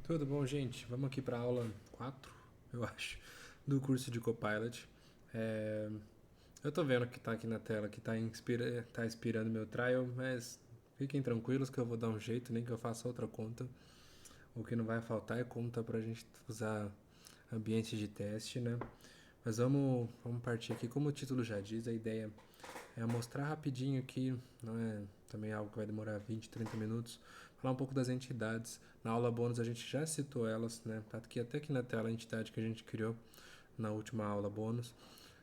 Tudo bom, gente? Vamos aqui para a aula 4, eu acho, do curso de Copilot. É, eu tô vendo que tá aqui na tela que tá inspirando meu trial, mas fiquem tranquilos que eu vou dar um jeito, nem que eu faça outra conta. O que não vai faltar é conta pra gente usar ambiente de teste, né? Mas vamos partir aqui. Como o título já diz, a ideia é mostrar rapidinho aqui, não é também algo que vai demorar 20, 30 minutos, falar um pouco das entidades. Na aula bônus a gente já citou elas, né? Tá aqui até aqui na tela a entidade que a gente criou na última aula bônus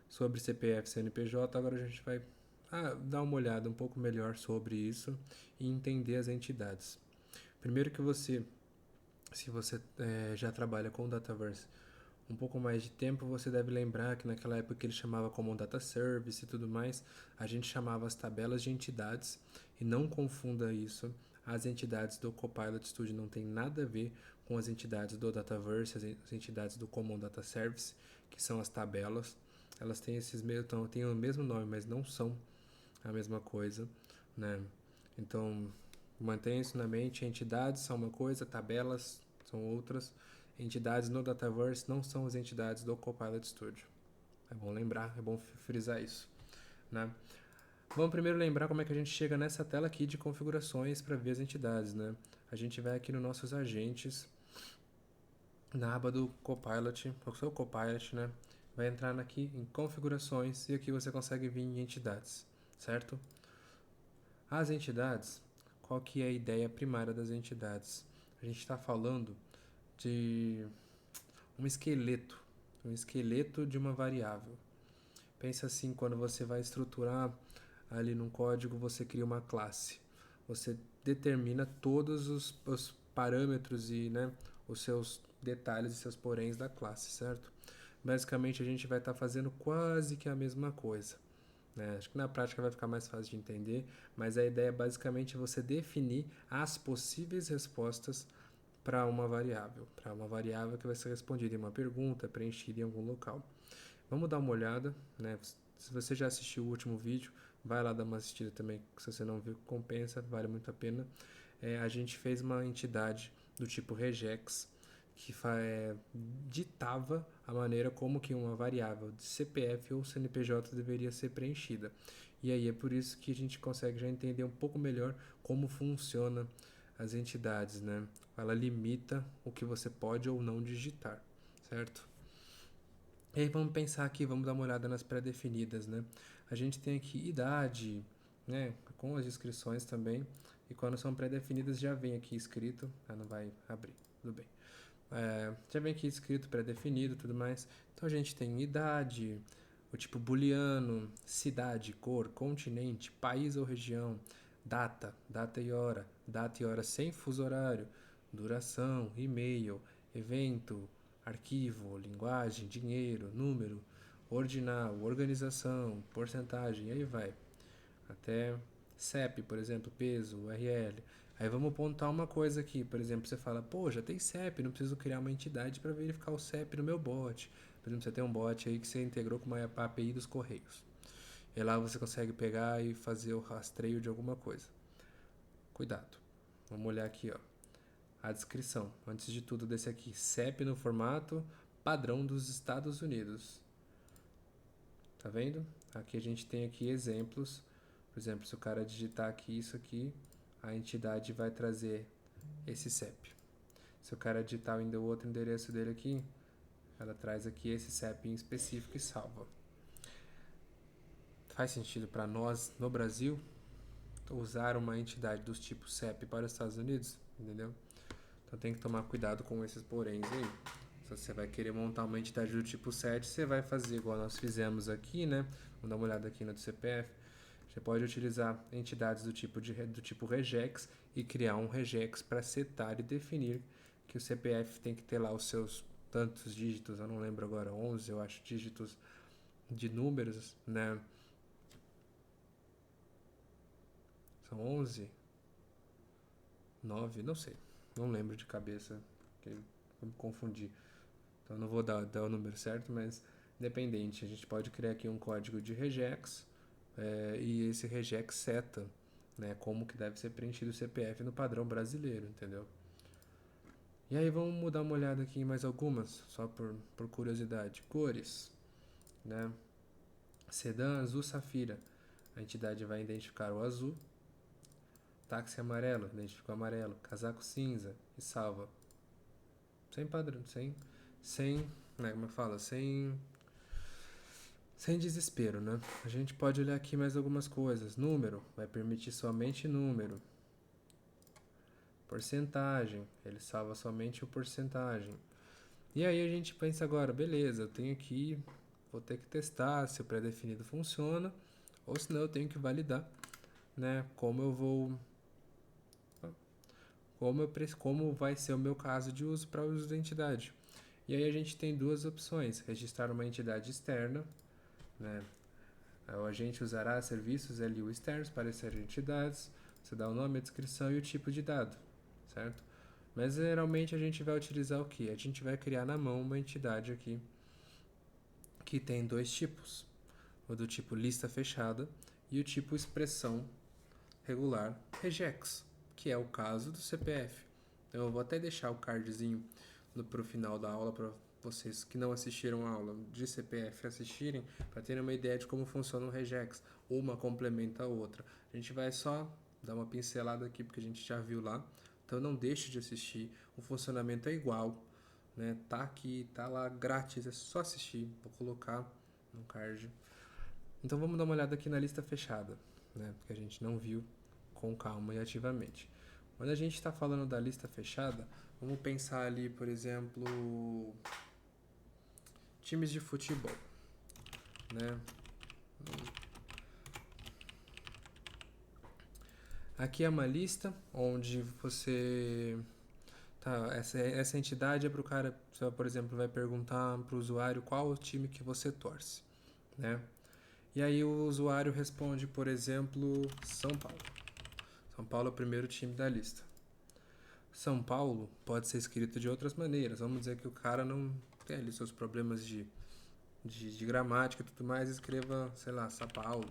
sobre CPF e CNPJ. Agora a gente vai dar uma olhada um pouco melhor sobre isso e entender as entidades. Primeiro que se você já trabalha com Dataverse um pouco mais de tempo, você deve lembrar que naquela época ele chamava como Data Service e tudo mais, a gente chamava as tabelas de entidades, e não confunda isso. As entidades do Copilot Studio não tem nada a ver com as entidades do Dataverse, as entidades do Common Data Service, que são as tabelas. Elas têm têm o mesmo nome, mas não são a mesma coisa, né? Então, mantenha isso na mente. Entidades são uma coisa, tabelas são outras. Entidades no Dataverse não são as entidades do Copilot Studio. É bom lembrar, é bom frisar isso, né? Vamos primeiro lembrar como é que a gente chega nessa tela aqui de configurações para ver as entidades, né? A gente vai aqui nos nossos agentes, na aba do Copilot, o seu Copilot, né? Vai entrar aqui em configurações e aqui você consegue vir em entidades, certo? As entidades, qual que é a ideia primária das entidades? A gente está falando de um esqueleto de uma variável. Pensa assim, quando você vai estruturar ali num código, você cria uma classe. Você determina todos os parâmetros e, né, os seus detalhes e seus poréns da classe, certo? Basicamente, a gente vai estar fazendo quase que a mesma coisa. Né? Acho que na prática vai ficar mais fácil de entender, mas a ideia é basicamente você definir as possíveis respostas para uma variável que vai ser respondida em uma pergunta, preenchida em algum local. Vamos dar uma olhada, né? Se você já assistiu o último vídeo, vai lá dar uma assistida também, se você não viu, compensa, vale muito a pena. A gente fez uma entidade do tipo regex que ditava a maneira como que uma variável de CPF ou CNPJ deveria ser preenchida. E aí é por isso que a gente consegue já entender um pouco melhor como funciona as entidades, né? Ela limita o que você pode ou não digitar, certo? E aí vamos pensar aqui, vamos dar uma olhada nas pré-definidas, né? A gente tem aqui idade, né? Com as descrições também. E quando são pré-definidas já vem aqui escrito. Não vai abrir, tudo bem. Já vem aqui escrito pré-definido e tudo mais. Então a gente tem idade, o tipo booleano, cidade, cor, continente, país ou região, data e hora sem fuso horário, duração, e-mail, evento, arquivo, linguagem, dinheiro, número, ordinal, organização, porcentagem, e aí vai. Até CEP, por exemplo, peso, URL. Aí vamos pontuar uma coisa aqui, por exemplo, você fala, pô, já tem CEP, não preciso criar uma entidade para verificar o CEP no meu bot. Por exemplo, você tem um bot aí que você integrou com uma API dos Correios. E lá você consegue pegar e fazer o rastreio de alguma coisa. Cuidado. Vamos olhar aqui, ó. A descrição, antes de tudo, desse aqui. CEP no formato padrão dos Estados Unidos. Tá vendo? Aqui a gente tem aqui exemplos. Por exemplo, se o cara digitar aqui isso aqui, a entidade vai trazer esse CEP. Se o cara digitar ainda o outro endereço dele aqui, ela traz aqui esse CEP em específico e salva. Faz sentido para nós no Brasil usar uma entidade dos tipos CEP para os Estados Unidos? Entendeu? Então tem que tomar cuidado com esses poréns aí. Se você vai querer montar uma entidade do tipo 7, você vai fazer igual nós fizemos aqui, né? Vamos dar uma olhada aqui no do CPF. Você pode utilizar entidades do tipo regex e criar um regex para setar e definir que o CPF tem que ter lá os seus tantos dígitos, eu não lembro agora, 11, eu acho, dígitos de números, né? São 11, 9, não sei, não lembro de cabeça, porque eu me confundi. Então não vou dar o número certo, mas independente, a gente pode criar aqui um código de regex e esse regex seta, né, como que deve ser preenchido o CPF no padrão brasileiro, entendeu? E aí vamos mudar uma olhada aqui em mais algumas, só por curiosidade. Cores, né? Sedã, azul, safira. A entidade vai identificar o azul. Táxi amarelo, identifica o amarelo. Casaco cinza e salva. Sem padrão, sem, né, como fala, sem desespero, né? A gente pode olhar aqui mais algumas coisas. Número, vai permitir somente número. Porcentagem, ele salva somente o porcentagem. E aí a gente pensa agora, beleza, eu tenho aqui, vou ter que testar se o pré-definido funciona, ou senão eu tenho que validar, né? Como vai ser o meu caso de uso para uso da entidade. E aí a gente tem duas opções: registrar uma entidade externa, né? O agente usará serviços LU externos para essas entidades. Você dá o nome, a descrição e o tipo de dado, certo? Mas geralmente a gente vai utilizar o que? A gente vai criar na mão uma entidade aqui que tem dois tipos: o do tipo lista fechada e o tipo expressão regular regex, que é o caso do CPF. Então eu vou até deixar o cardzinho pro final da aula para vocês que não assistiram a aula de CPF assistirem, para terem uma ideia de como funciona o regex. Uma complementa a outra. A gente vai só dar uma pincelada aqui porque a gente já viu lá. Então não deixe de assistir. O funcionamento é igual, né? Tá aqui, tá lá grátis, é só assistir. Vou colocar no card. Então vamos dar uma olhada aqui na lista fechada, né? Porque a gente não viu com calma e ativamente. Quando a gente está falando da lista fechada, vamos pensar ali, por exemplo, times de futebol, né? Aqui é uma lista onde você essa entidade é para o cara, você, por exemplo, vai perguntar para o usuário qual o time que você torce, né? E aí o usuário responde, por exemplo, São Paulo. São Paulo é o primeiro time da lista. São Paulo pode ser escrito de outras maneiras. Vamos dizer que o cara não tem ali seus problemas de gramática e tudo mais, escreva, sei lá, São Paulo.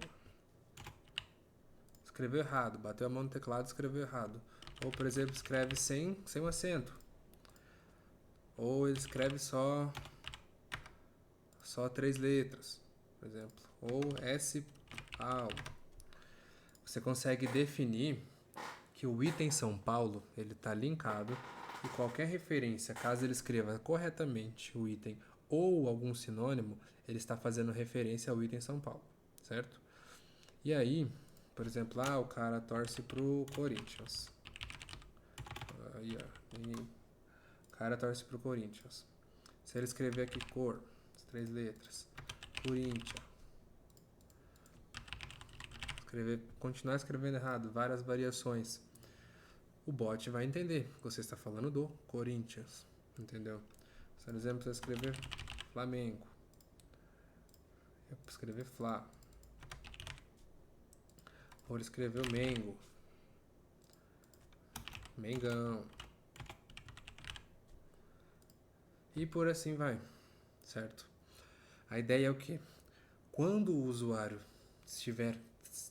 Escreveu errado, bateu a mão no teclado e escreveu errado. Ou, por exemplo, escreve sem um acento. Ou ele escreve só três letras, por exemplo. Ou S Paulo. Você consegue definir que o item São Paulo ele está linkado e qualquer referência, caso ele escreva corretamente o item ou algum sinônimo, ele está fazendo referência ao item São Paulo, certo? E aí, por exemplo, o cara torce pro Corinthians. Aí, o cara torce pro Corinthians. Se ele escrever aqui cor, as três letras, Corinthians, continuar escrevendo errado, várias variações, o bot vai entender que você está falando do Corinthians, entendeu? Por exemplo, você escrever Flamengo, eu escrever Fla, ou escrever Mengo, Mengão, e por assim vai, certo? A ideia é o que? Quando o usuário estiver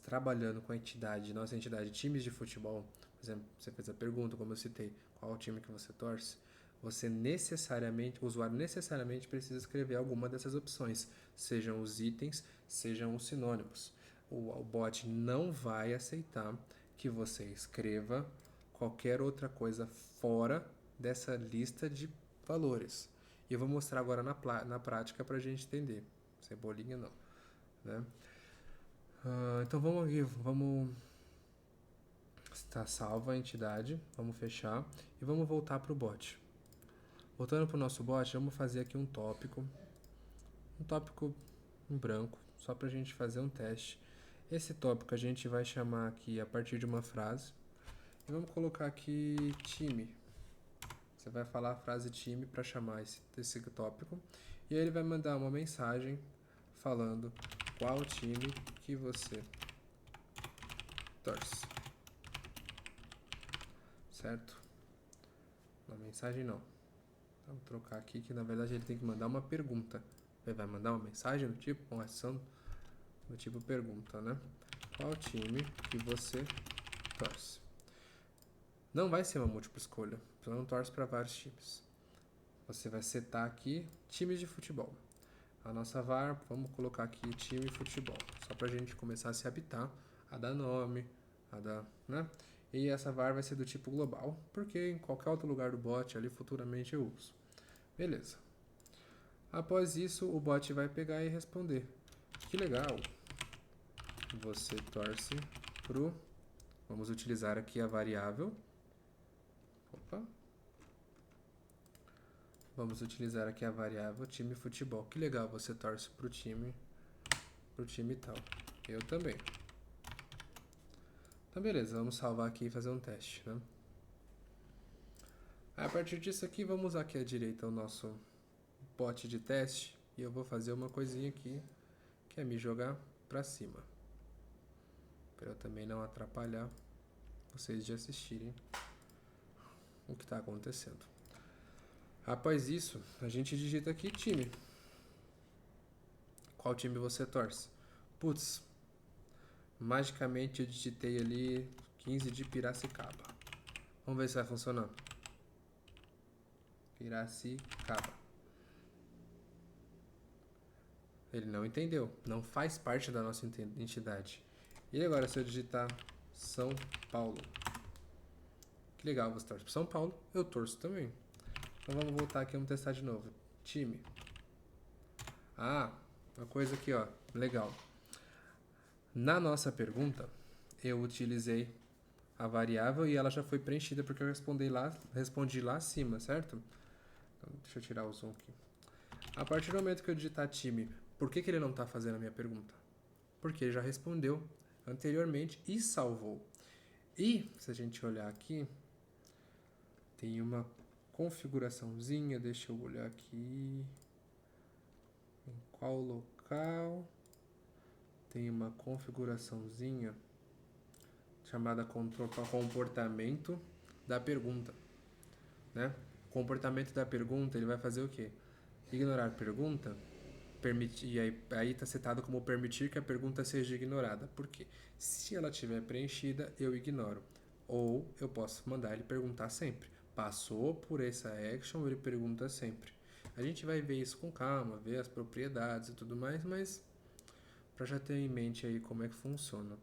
trabalhando com a entidade, nossa entidade, times de futebol, por exemplo, você fez a pergunta, como eu citei, qual time que você torce, o usuário necessariamente precisa escrever alguma dessas opções, sejam os itens, sejam os sinônimos. O bot não vai aceitar que você escreva qualquer outra coisa fora dessa lista de valores. E eu vou mostrar agora na prática para a gente entender. Cebolinha não, né? Então vamos aqui, vamos está salva a entidade, vamos fechar e vamos voltar para o bot. Voltando para o nosso bot, vamos fazer aqui um tópico em branco, só para a gente fazer um teste. Esse tópico a gente vai chamar aqui a partir de uma frase e vamos colocar aqui time. Você vai falar a frase time para chamar esse tópico e aí ele vai mandar uma mensagem falando qual time que você torce, certo? Uma mensagem não. Vamos trocar aqui que na verdade ele tem que mandar uma pergunta. Ele vai mandar uma mensagem do tipo, uma ação do tipo pergunta, né? Qual time que você torce? Não vai ser uma múltipla escolha, Você não torce para vários times. Você vai setar aqui times de futebol. A nossa VAR, vamos colocar aqui time de futebol, só pra gente começar a se habitar, a dar nome, a dar, né? E essa VAR vai ser do tipo global, porque em qualquer outro lugar do bot ali futuramente eu uso. Beleza. Após isso, o bot vai pegar e responder. Que legal. Você torce pro... Vamos utilizar aqui a variável. Opa. Vamos utilizar aqui a variável time futebol. Que legal, você torce pro time tal. Eu também. Então beleza, vamos salvar aqui e fazer um teste, né? A partir disso aqui, vamos aqui à direita o nosso bot de teste. E eu vou fazer uma coisinha aqui, que é me jogar pra cima. Para eu também não atrapalhar vocês de assistirem o que está acontecendo. Após isso, a gente digita aqui time. Qual time você torce? Putz, magicamente eu digitei ali 15 de Piracicaba. Vamos ver se vai funcionar. Piracicaba. Ele não entendeu. Não faz parte da nossa entidade. E agora se eu digitar São Paulo? Que legal, você torce para São Paulo. Eu torço também. Então vamos voltar aqui, vamos testar de novo. Time. Ah, uma coisa aqui, ó, legal. Na nossa pergunta, eu utilizei a variável e ela já foi preenchida porque eu respondi lá acima, certo? Então, deixa eu tirar o zoom aqui. A partir do momento que eu digitar time, por que ele não está fazendo a minha pergunta? Porque ele já respondeu anteriormente e salvou. E, se a gente olhar aqui, tem uma configuraçãozinha, deixa eu olhar aqui, em qual local, tem uma configuraçãozinha chamada comportamento da pergunta, né? O comportamento da pergunta, ele vai fazer o quê? Ignorar pergunta, permitir, e aí está setado como permitir que a pergunta seja ignorada. Por quê? Se ela estiver preenchida, eu ignoro. Ou eu posso mandar ele perguntar sempre. Passou por essa action, ele pergunta sempre. A gente vai ver isso com calma, ver as propriedades e tudo mais, mas para já ter em mente aí como é que funciona.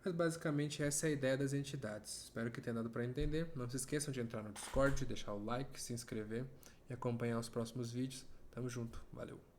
Mas basicamente essa é a ideia das entidades. Espero que tenha dado para entender. Não se esqueçam de entrar no Discord, deixar o like, se inscrever e acompanhar os próximos vídeos. Tamo junto, valeu!